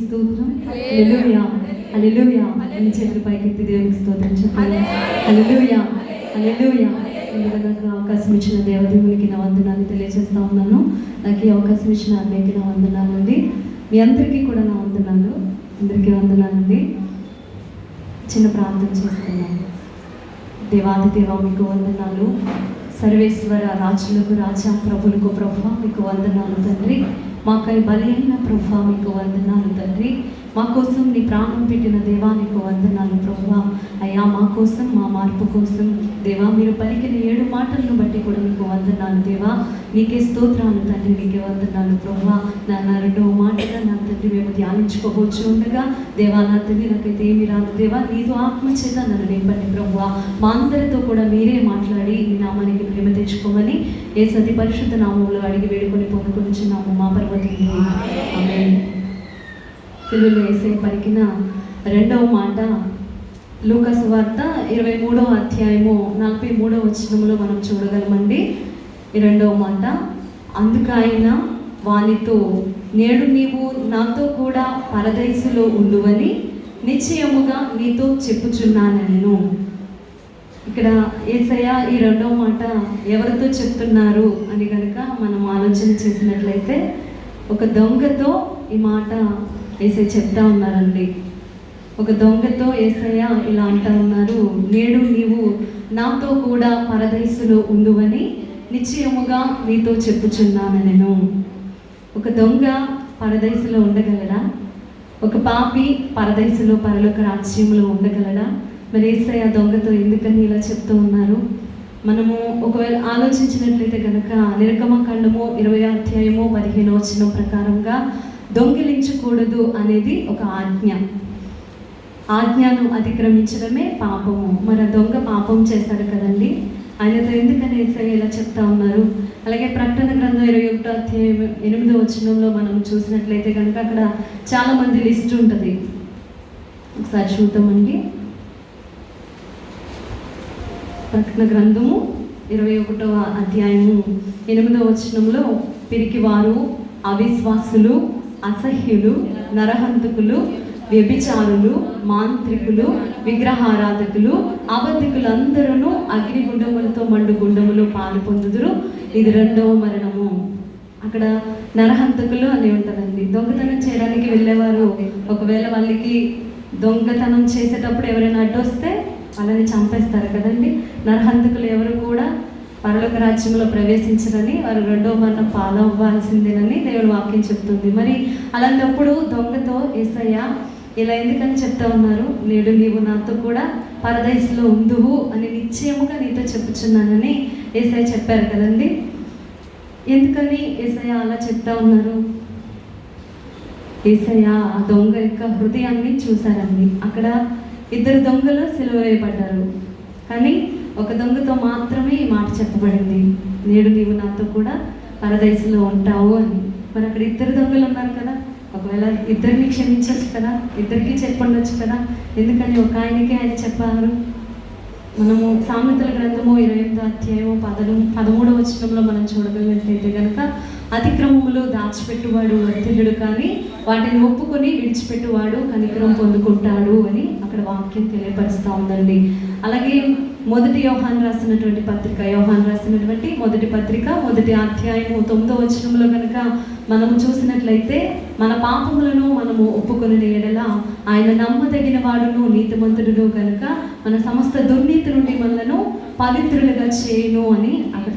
స్తోత్రం. హల్లెలూయా హల్లెలూయా. అన్ని చేతుల పైకెత్తి దేవునికి స్తోత్రం చెప్పండి. హల్లెలూయా హల్లెలూయా. ఎందుకంటే అవకాశం ఇచ్చిన దేవదేవునికి నా వందనాలు తెలియజేస్తా ఉన్నాను. నాకు ఈ అవకాశం ఇచ్చిన అన్నయ్యకి నా వందనాలండి. మీ అందరికీ కూడా నా వందనాలు. అందరికీ వందనాలండి. చిన్న ప్రార్థన చేస్తున్నాను. దేవాది దేవ మీకు వందనాలు. సర్వేశ్వర రాజులకు రాజా, ప్రభులకు ప్రభు మీకు వందనాలు తండ్రి. మాకై బలి అయిన ప్రభు మీకు వందనాలు తండ్రి. మా కోసం నీ ప్రాణం పెట్టిన దేవా నీకు వందనాలు ప్రభు. అయ్యా మా కోసం, మా మార్పు కోసం దేవా మీరు పలికిన 7 మాటలను బట్టి కూడా మీకు వందనాలు దేవా. నీకే స్తోత్రాలు తండ్రి, నీకే వందనాలు ప్రభు. నా 2వ మాటగా నా తండ్రి మేము ధ్యానించుకోవచ్చు ఉండగా దేవా నా తండ్రి నాకైతే ఏమి రాదు దేవా, నీతో ఆత్మచేత నన్ను నింపండి ప్రభు. మా అందరితో కూడా మీరే మాట్లాడి మీ నామానికి ప్రేమ తెచ్చుకోమని యేసు అతి పరిశుద్ధ నామంలో అడిగి వేడుకొని పొందుకొనిచున్నాము మా పర్వతం. ఆమేన్. సిలువలో యేసయ్య పలికిన 2వ మాట లూకా సువార్త 23వ అధ్యాయము 43వ వచనంలో మనం చూడగలమండి. ఈ 2వ మాట, అందుకు ఆయన వానితో, నేడు నీవు నాతో కూడా పరదైసులో ఉండువని నిశ్చయముగా నీతో చెప్పుచున్నానెను. ఇక్కడ యేసయ్య ఈ 2వ మాట ఎవరితో చెప్తున్నారు అని కనుక మనం ఆలోచన చేసినట్లయితే ఒక దొంగతో ఈ మాట యేసయ్య చెప్తా ఉన్నారండి. ఒక దొంగతో యేసయ్య ఇలా అంటా ఉన్నారు, నేడు నీవు నాతో కూడా పరదైసులో ఉండువని నిశ్చయముగా నీతో చెప్పుచున్నాను నేను. ఒక దొంగ పరదైసులో ఉండగలడా? ఒక పాపి పరదైసులో పరలోక రాజ్యంలో ఉండగలడా? మరి యేసయ్య దొంగతో ఎందుకని ఇలా చెప్తూ ఉన్నారు? మనము ఒకవేళ ఆలోచించినట్లయితే కనుక నిర్గమకాండము 20వ అధ్యాయము 15వ వచనం ప్రకారంగా దొంగిలించకూడదు అనేది ఒక ఆజ్ఞ. ఆజ్ఞను అతిక్రమించడమే పాపము. మరి ఆ దొంగ పాపం చేశారు కదండి, ఆయనతో ఎందుకని యేసయ్య ఇలా చెప్తా ఉన్నారు? అలాగే ప్రకటన గ్రంథం 21వ అధ్యాయం 8వ వచనంలో మనం చూసినట్లయితే కనుక అక్కడ చాలామంది లిస్ట్ ఉంటుంది. ఒకసారి చూద్దామండి. ప్రకటన గ్రంథము 21వ అధ్యాయము 8వ వచనంలో పిరికివారు, అవిశ్వాసులు, అసహ్యులు, నరహంతకులు, వ్యభిచారులు, మాంత్రికులు, విగ్రహారాధకులు, అబద్ధికులందరూ అగ్నిగుండములతో మండు గుండములో పాలు పొందుదురు, ఇది 2వ మరణము. అక్కడ నరహంతకులు అని ఉంటుందండి. దొంగతనం చేయడానికి వెళ్ళేవారు ఒకవేళ వాళ్ళకి దొంగతనం చేసేటప్పుడు ఎవరైనా అడ్డొస్తే వాళ్ళని చంపేస్తారు కదండి. నరహంతకులు ఎవరు కూడా పరలోక రాజ్యంలో ప్రవేశించరని, వారు 2వ మరణం పాలవ్వాల్సిందేనని దేవుని వాక్యం చెప్తుంది. మరి అలాంటప్పుడు దొంగతో యేసయ్య ఇలా ఎందుకని చెప్తా ఉన్నారు? నేడు నీవు నాతో కూడా పరదైసులో ఉందువు అని నిశ్చయముగా నీతో చెప్పుచున్నానని యేసయ్య చెప్పారు కదండి. ఎందుకని యేసయ్య అలా చెప్తా ఉన్నారు? యేసయ్య ఆ దొంగ యొక్క హృదయాన్ని చూశారండి. అక్కడ 2 దొంగలు సిలువ వేయబడ్డారు, కానీ ఒక దొంగతో మాత్రమే ఈ మాట చెప్పబడింది, నేడు నీవు నాతో కూడా పరదైసులో ఉంటావు అని. మరి అక్కడ 2 దొంగలు ఉన్నారు కదా, ఒకవేళ 2ని క్షమించవచ్చు కదా, 2కి చెప్పండొచ్చు కదా, ఎందుకని ఒక ఆయనకే ఆయన చెప్పారు? మనము సామెతల గ్రంథము 28వ అధ్యాయము 13వ వచనంలో మనం చూడగలిగినట్లయితే కనుక, అతిక్రమములు దాచిపెట్టువాడు వర్ధిల్లుడు, కానీ వాటిని ఒప్పుకొని విడిచిపెట్టువాడు కనికరం పొందుకుంటాడు అని అక్కడ వాక్యం తెలియపరుస్తూ ఉందండి. అలాగే 1 యోహాను రాసినటువంటి పత్రిక, యోహాను రాసినటువంటి 1వ పత్రిక 1వ అధ్యాయము 9వ వచనంలో కనుక మనము చూసినట్లయితే, మన పాపములను మనము ఒప్పుకొని ఎడల ఆయన నమ్మదగిన వాడును నీతిమంతుడును కనుక మన సమస్త దుర్నీతి నుండి మనలను పవిత్రులుగా చేయును అని అక్కడ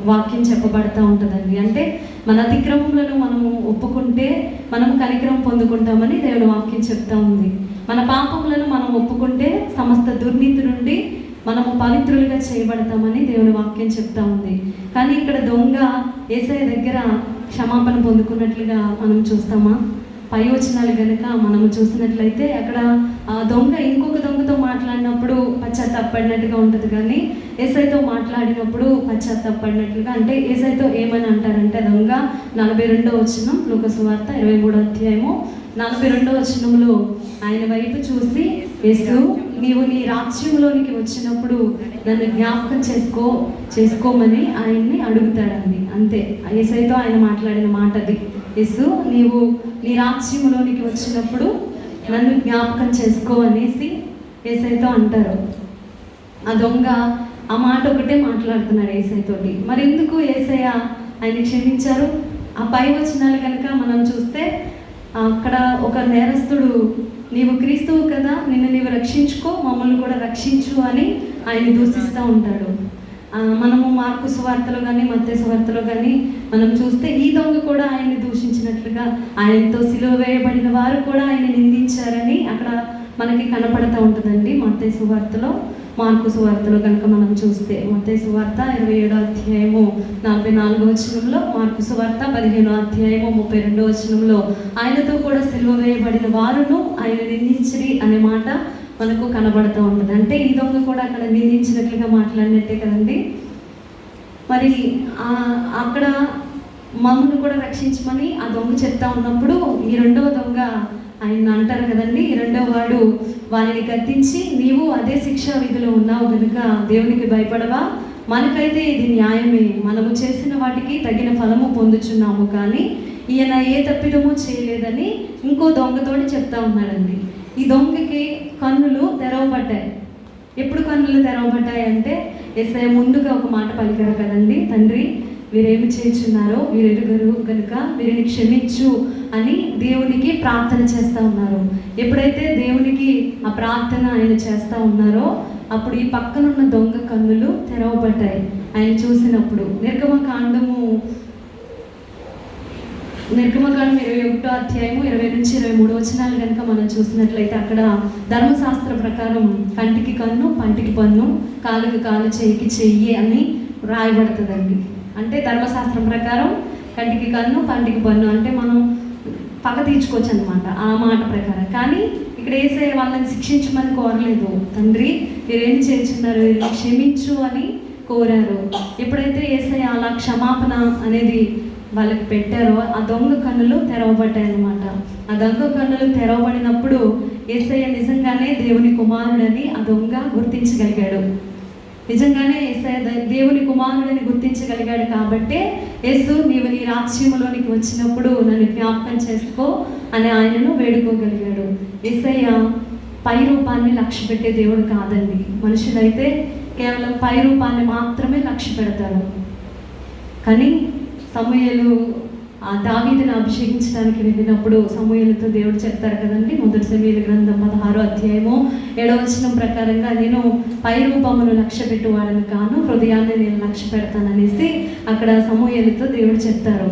వాక్యం చెప్పబడతా ఉంటుందండి. అంటే మన అతిక్రమములను మనము ఒప్పుకుంటే మనము కనికరం పొందుకుంటామని దేవుని వాక్యం చెప్తా ఉంది. మన పాపములను మనం ఒప్పుకుంటే సమస్త దుర్నీతి నుండి మనము పవిత్రులుగా చేయబడతామని దేవుని వాక్యం చెప్తా ఉంది. కానీ ఇక్కడ దొంగ యేసయ్య దగ్గర క్షమాపణ పొందుకున్నట్లుగా మనం చూస్తామా? పై వచనాలు కనుక మనము చూసినట్లయితే అక్కడ దొంగ ఇంకొక దొంగతో మాట్లాడినప్పుడు పశ్చాత్తాపడినట్టుగా ఉంటుంది, కానీ యేసయ్యతో మాట్లాడినప్పుడు పశ్చాత్తాపడినట్లుగా, అంటే యేసయ్యతో ఏమని అంటారంటే దొంగ 42వ వచనం లూకా సువార్త 23వ అధ్యాయము 42వ వచనంలో ఆయన వైపు చూసి, యేసు నీవు నీ రాజ్యంలోనికి వచ్చినప్పుడు నన్ను జ్ఞాపకం చేసుకోమని ఆయన్ని అడుగుతాడండి. అంతే, యేసయ్యతో ఆయన మాట్లాడిన మాట అది. యేసు నీవు నీ రాజ్యంలోనికి వచ్చినప్పుడు నన్ను జ్ఞాపకం చేసుకో అనేసి యేసయ్యతో అంటారు. ఆ దొంగ ఆ మాట ఒకటే మాట్లాడుతున్నాడు యేసయ్యతోటి. మరి ఎందుకు యేసయ్య ఆయన క్షమించారు? ఆ పై వచనాలు కనుక మనం చూస్తే అక్కడ ఒక నేరస్తుడు, నీవు క్రీస్తువు కదా, నిన్ను నీవు రక్షించుకో, మమ్మల్ని కూడా రక్షించు అని ఆయన దూషిస్తూ ఉంటాడు. మనము మార్కు సువార్తలో కానీ మత్తయి సువార్తలో కానీ మనం చూస్తే ఈ దొంగ కూడా ఆయన్ని దూషించినట్లుగా, ఆయనతో సిలువ వేయబడిన వారు కూడా ఆయన నిందించారని అక్కడ మనకి కనపడుతూ ఉంటుందండి. మత్తయి సువార్తలో, మార్కు సువార్తలో కనుక మనం చూస్తే, మత్తయి సువార్త 27వ అధ్యాయము 44వ వచనంలో, మార్కు సువార్త 15వ అధ్యాయము 32వ వచనంలో ఆయనతో కూడా సిలువ వేయబడిన వారును ఆయన నిందించిరి అనే మాట మనకు కనబడుతూ ఉంటుంది. అంటే ఈ దొంగ కూడా అక్కడ నిందించినట్లుగా మాట్లాడినట్టే కదండి. మరి అక్కడ మమ్మల్ని కూడా రక్షించమని ఆ దొంగ చెప్తా ఉన్నప్పుడు ఈ రెండవ దొంగ ఆయన అంటారు కదండి, ఈ రెండవ వాడు వారిని గద్దించి, నీవు అదే శిక్షా విధిలో ఉన్నావు కనుక దేవునికి భయపడవా? మనకైతే ఇది న్యాయమే, మనము చేసిన వాటికి తగిన ఫలము పొందుచున్నాము, కానీ ఈయన ఏ తప్పిదము చేయలేదని ఇంకో దొంగతోటి చెప్తా ఉన్నాడండి. ఈ దొంగకి కన్నులు తెరవబడ్డాయి. ఎప్పుడు కన్నులు తెరవబడ్డాయి అంటే, యేసయ్య ముందుగా ఒక మాట పలికారు కదండి, తండ్రి వీరేమి చేయుచున్నారో వీరు ఎరుగరు కనుక వీరిని క్షమించు అని దేవునికి ప్రార్థన చేస్తూ ఉన్నారు. ఎప్పుడైతే దేవునికి ఆ ప్రార్థన ఆయన చేస్తూ ఉన్నారో అప్పుడు ఈ పక్కనున్న దొంగ కన్నులు తెరవబడ్డాయి ఆయన చూసినప్పుడు. నిర్గమకాండము 21వ అధ్యాయము 20 నుంచి 23 వచనాలు కనుక మనం చూసినట్లయితే అక్కడ ధర్మశాస్త్ర ప్రకారం కంటికి కన్ను, పంటికి పన్ను, కాలుకి కాలు, చెయ్యికి చెయ్యి అని రాయబడుతుందండి. అంటే ధర్మశాస్త్రం ప్రకారం కంటికి కన్ను, పంటికి పన్ను అంటే మనం పగ తీర్చుకోవచ్చు అనమాట ఆ మాట ప్రకారం. కానీ ఇక్కడ యేసయ్య వాళ్ళని శిక్షించమని కోరలేదు, తండ్రి వీరేం చేస్తున్నారు వీరిని క్షమించు అని కోరారు. ఎప్పుడైతే యేసయ్య అలా క్షమాపణ అనేది వాళ్ళకి పెట్టారో ఆ దొంగ కన్నులు తెరవబడ్డాయి అన్నమాట. ఆ దొంగ కన్నులు తెరవబడినప్పుడు యేసయ్య నిజంగానే దేవుని కుమారుడని ఆ దొంగ గుర్తించగలిగాడు. నిజంగానే యేసయ్య దేవుని కుమారుడని గుర్తించగలిగాడు కాబట్టే యేసు నీవు నీ రాజ్యంలోనికి వచ్చినప్పుడు నన్ను జ్ఞాపకం చేసుకో అని ఆయనను వేడుకోగలిగాడు. యేసయ్య పై రూపాన్ని లక్ష్య పెట్టే దేవుడు కాదండి. మనుషులైతే కేవలం పై రూపాన్ని మాత్రమే లక్ష్య పెడతారు. కానీ సమూయేలు దావీదుని అభిషేకించడానికి వెళ్ళినప్పుడు సమూయేలుతో దేవుడు చెప్తారు కదండి, 1 సమూయేలు గ్రంథం 16వ అధ్యాయము 7వ వచనం ప్రకారంగా, నేను పై రూపమును లక్ష్య పెట్టువాడని కాను, హృదయాన్ని నేను లక్ష్య పెడతాననేసి అక్కడ సమూయేలుతో దేవుడు చెప్తారు.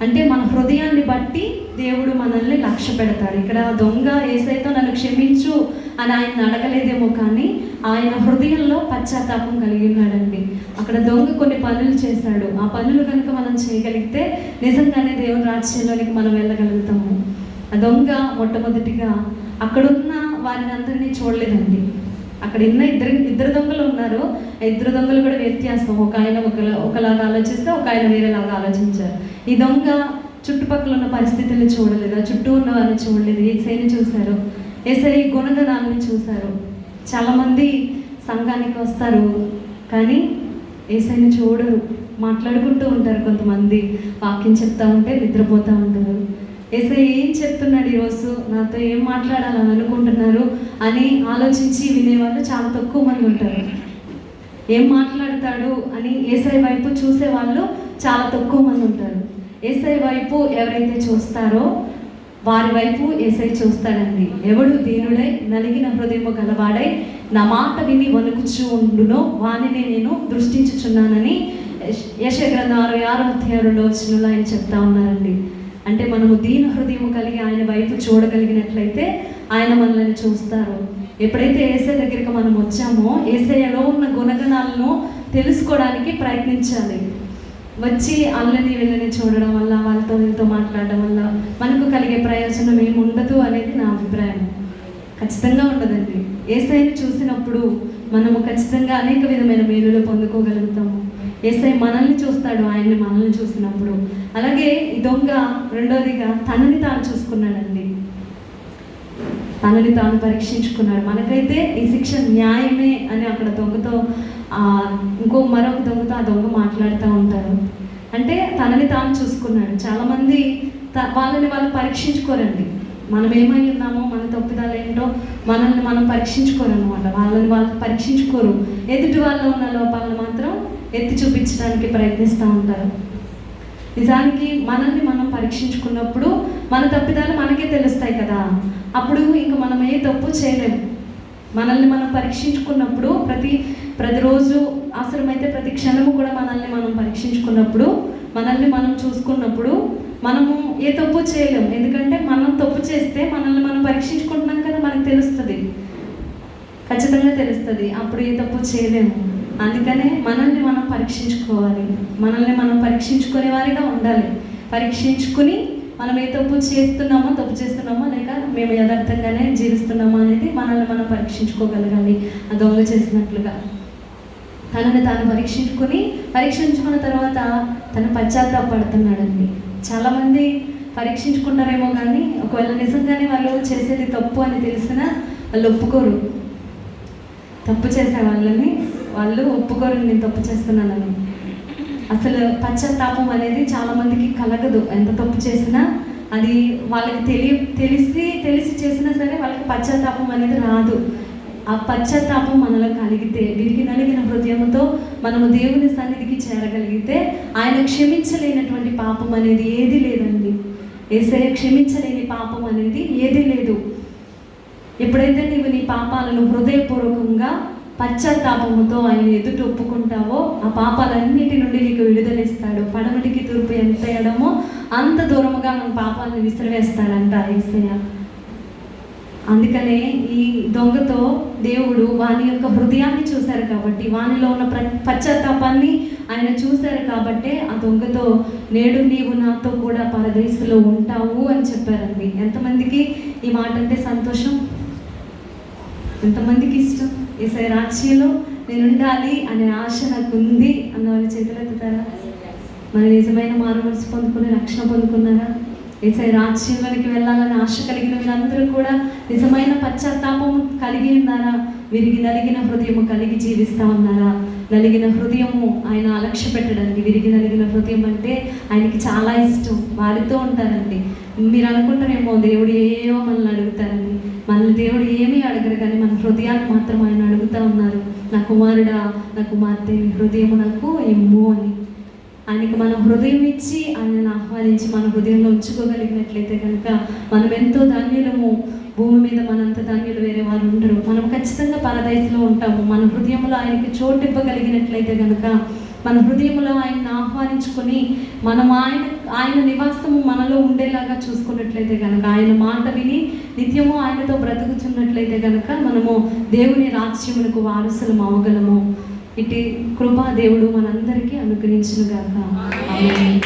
అంటే మన హృదయాన్ని బట్టి దేవుడు మనల్ని లక్ష్య పెడతారు. ఇక్కడ దొంగ యేసయ్యతో నన్ను క్షమించు అని ఆయన అడగలేదేమో, కానీ ఆయన హృదయంలో పశ్చాత్తాపం కలిగి ఉన్నాడండి. అక్కడ దొంగ కొన్ని పనులు చేశాడు. ఆ పనులు కనుక మనం చేయగలిగితే నిజంగానే దేవుని రాజ్యంలోనికి మనం వెళ్ళగలుగుతాము. ఆ దొంగ మొట్టమొదటిగా అక్కడున్న వారిని అందరినీ చూడలేదండి. అక్కడ ఇద్దరు దొంగలు ఉన్నారు. ఆ ఇద్దరు దొంగలు కూడా వ్యత్యాసం. ఒక ఆయన ఒకలాగా ఆలోచిస్తే ఒక ఆయన వేరేలాగా ఆలోచించారు. ఈ దొంగ చుట్టుపక్కల ఉన్న పరిస్థితుల్ని చూడలేదు, చుట్టూ ఉన్న వారిని చూడలేదు, యేసయ్యని చూశారు, యేసయ్య గుణగణాలని చూశారు. చాలామంది సంఘానికి వస్తారు కానీ యేసయ్యని చూడరు, మాట్లాడుకుంటూ ఉంటారు. కొంతమంది వాక్యం చెప్తా ఉంటే నిద్రపోతూ ఉంటారు. యేసయ్య ఏం చెప్తున్నాడు ఈరోజు, నాతో ఏం మాట్లాడాలని అనుకుంటున్నారు అని ఆలోచించి వినేవాళ్ళు చాలా తక్కువ మంది ఉంటారు. ఏం మాట్లాడతాడు అని యేసయ్య వైపు చూసేవాళ్ళు చాలా తక్కువ మంది ఉంటారు. యేసయ్య వైపు ఎవరైతే చూస్తారో వారి వైపు యేసయ్య చూస్తాడండి. ఎవడు దీనుడై నలిగిన హృదయము గలవాడై నా మాట విని వణుకుచూ ఉండునో వానిని నేను దృష్టించుచున్నానని యెషయా గ్రంథం 66వ అధ్యాయం 2వ వచనంలో ఆయన చెప్తా ఉన్నారండి. అంటే మనము దీన హృదయం కలిగి ఆయన వైపు చూడగలిగినట్లయితే ఆయన మనల్ని చూస్తారు. ఎప్పుడైతే యేసయ్య దగ్గరికి మనం వచ్చామో యేసయ్యలో ఉన్న గుణగణాలను తెలుసుకోవడానికి ప్రయత్నించాలి. వచ్చి అల్లని వెళ్ళని చూడడం వల్ల, వాళ్ళతో వీళ్ళతో మాట్లాడడం వల్ల మనకు కలిగే ప్రయోజనం ఏమి ఉండదు అనేది నా అభిప్రాయం. ఖచ్చితంగా ఉండదండి. యేసయ్యని చూసినప్పుడు మనము ఖచ్చితంగా అనేక విధమైన మేలులు పొందుకోగలుగుతాము. యేసయ్య మనల్ని చూస్తాడు, ఆయన్ని మనల్ని చూసినప్పుడు. అలాగే ఈ దొంగ రెండోదిగా తనని తాను చూసుకున్నాడండి. తనని తాను పరీక్షించుకున్నాడు. మనకైతే ఈ శిక్ష న్యాయమే అని అక్కడ దొంగతో మరొక దొంగతో ఆ దొంగ మాట్లాడుతూ ఉంటారు. అంటే తనని తాను చూసుకున్నాడు. చాలామంది వాళ్ళని వాళ్ళు పరీక్షించుకోరండి. మనం ఏమై ఉన్నామో, మన తప్పిదాలు ఏంటో మనల్ని మనం పరీక్షించుకోరు అనమాట. వాళ్ళని వాళ్ళు పరీక్షించుకోరు. ఎదుటి వాళ్ళలో ఉన్న లోపాలను మాత్రం ఎత్తి చూపించడానికి ప్రయత్నిస్తూ ఉంటారు. నిజానికి మనల్ని మనం పరీక్షించుకున్నప్పుడు మన తప్పిదాలు మనకే తెలుస్తాయి కదా. అప్పుడు ఇంకా మనం ఏ తప్పు చేయలేము. మనల్ని మనం పరీక్షించుకున్నప్పుడు ప్రతిరోజు అవసరమైతే ప్రతి క్షణము కూడా మనల్ని మనం పరీక్షించుకున్నప్పుడు, మనల్ని మనం చూసుకున్నప్పుడు మనము ఏ తప్పు చేయలేము. ఎందుకంటే మనం తప్పు చేస్తే మనల్ని మనం పరీక్షించుకుంటున్నాం కదా, మనకు తెలుస్తుంది, ఖచ్చితంగా తెలుస్తుంది. అప్పుడు ఏ తప్పు చేయలేము. అందుకనే మనల్ని మనం పరీక్షించుకోవాలి. మనల్ని మనం పరీక్షించుకునే వారిగా ఉండాలి. పరీక్షించుకుని మనం ఏ తప్పు చేస్తున్నామో లేక మేము యథార్థంగానే జీవిస్తున్నామా అనేది మనల్ని మనం పరీక్షించుకోగలగాలి. ఆ దొంగ చేసినట్లుగా తనని తాను పరీక్షించుకున్న తర్వాత తను పశ్చాత్తాపడుతున్నాడండి. చాలామంది పరీక్షించుకుంటారేమో కానీ ఒకవేళ నిజంగానే వాళ్ళు చేసేది తప్పు అని తెలిసినా వాళ్ళు ఒప్పుకోరు. తప్పు చేసే వాళ్ళని వాళ్ళు ఒప్పుకోరు, నేను తప్పు చేస్తున్నానని. అసలు పశ్చాత్తాపం అనేది చాలామందికి కలగదు. ఎంత తప్పు చేసినా అది వాళ్ళకి తెలిసి చేసినా సరే వాళ్ళకి పశ్చాత్తాపం అనేది రాదు. ఆ పశ్చాత్తాపం మనలో కలిగితే, విరిగి నలిగిన హృదయంతో మనము దేవుని సన్నిధికి చేరగలిగితే ఆయన క్షమించలేనటువంటి పాపం అనేది ఏది లేదండి. యేసయ్య క్షమించలేని పాపం అనేది ఏదీ లేదు. ఎప్పుడైతే నీవు నీ పాపాలను హృదయపూర్వకంగా పశ్చాత్తాపముతో ఆయన ఎదుట ఒప్పుకుంటావో ఆ పాపాలన్నిటి నుండి నీకు విడుదలిస్తాడు. పడమటికి తూర్పు ఎంత ఎడమో అంత దూరముగా మన పాపాలను విసిరివేస్తాడంట యేసయ్య. అందుకనే ఈ దొంగతో దేవుడు వాని యొక్క హృదయాన్ని చూశారు కాబట్టి, వానిలో ఉన్న పశ్చాత్తాపాన్ని ఆయన చూశారు కాబట్టే ఆ దొంగతో నేడు నీవు నాతో కూడా పరదేశంలో ఉంటావు అని చెప్పారండి. ఎంతమందికి ఈ మాట అంటే సంతోషం? ఎంతమందికి ఇష్టం? యేసయ్య రాజ్యంలో నేను ఉండాలి అనే ఆశ నాకు ఉంది అన్న వాళ్ళు చేతులెత్తుతారా? మన నిజమైన మారుమనసు పొందుకుని రక్షణ పొందుకున్నారా? యేసయ్య రాజ్యంలోనికి వెళ్ళాలని ఆశ కలిగిన వీళ్ళందరూ కూడా నిజమైన పశ్చాత్తాపము కలిగి ఉన్నారా? విరిగి నలిగిన హృదయము కలిగి జీవిస్తూ ఉన్నారా? నలిగిన హృదయము ఆయన అలక్ష్య పెట్టడానికి. విరిగి నలిగిన హృదయం అంటే ఆయనకి చాలా ఇష్టం. వారితో ఉంటారండి. మీరు అనుకుంటారేమో దేవుడు ఏవో మనల్ని అడుగుతారని. మనల్ని దేవుడు ఏమీ అడగరు, కానీ మన హృదయాన్ని మాత్రం ఆయన అడుగుతూ ఉన్నారు. నా కుమారుడా, నా కుమార్తె, హృదయము నాకు ఇమ్ము అని. ఆయనకి మనం హృదయం ఇచ్చి ఆయనను ఆహ్వానించి మన హృదయంలో ఉంచుకోగలిగినట్లయితే కనుక మనం ఎంతో ధన్యులము. భూమి మీద మనంత ధన్యులు వేరే వారు ఉండరు. మనం ఖచ్చితంగా పరదైస్లో ఉంటాము. మన హృదయంలో ఆయనకి చోటు ఇవ్వగలిగినట్లయితే కనుక, మన హృదయంలో ఆయన్ని ఆహ్వానించుకొని మనం ఆయన నివాసము మనలో ఉండేలాగా చూసుకున్నట్లయితే కనుక, ఆయన మాట విని నిత్యము ఆయనతో బ్రతుకుతున్నట్లయితే కనుక మనము దేవుని రాజ్యమునకు వారసులం అవ్వగలము. ఇటు కృపా దేవుడు మనందరికీ అనుగ్రహించును గాక. ఆమేన్.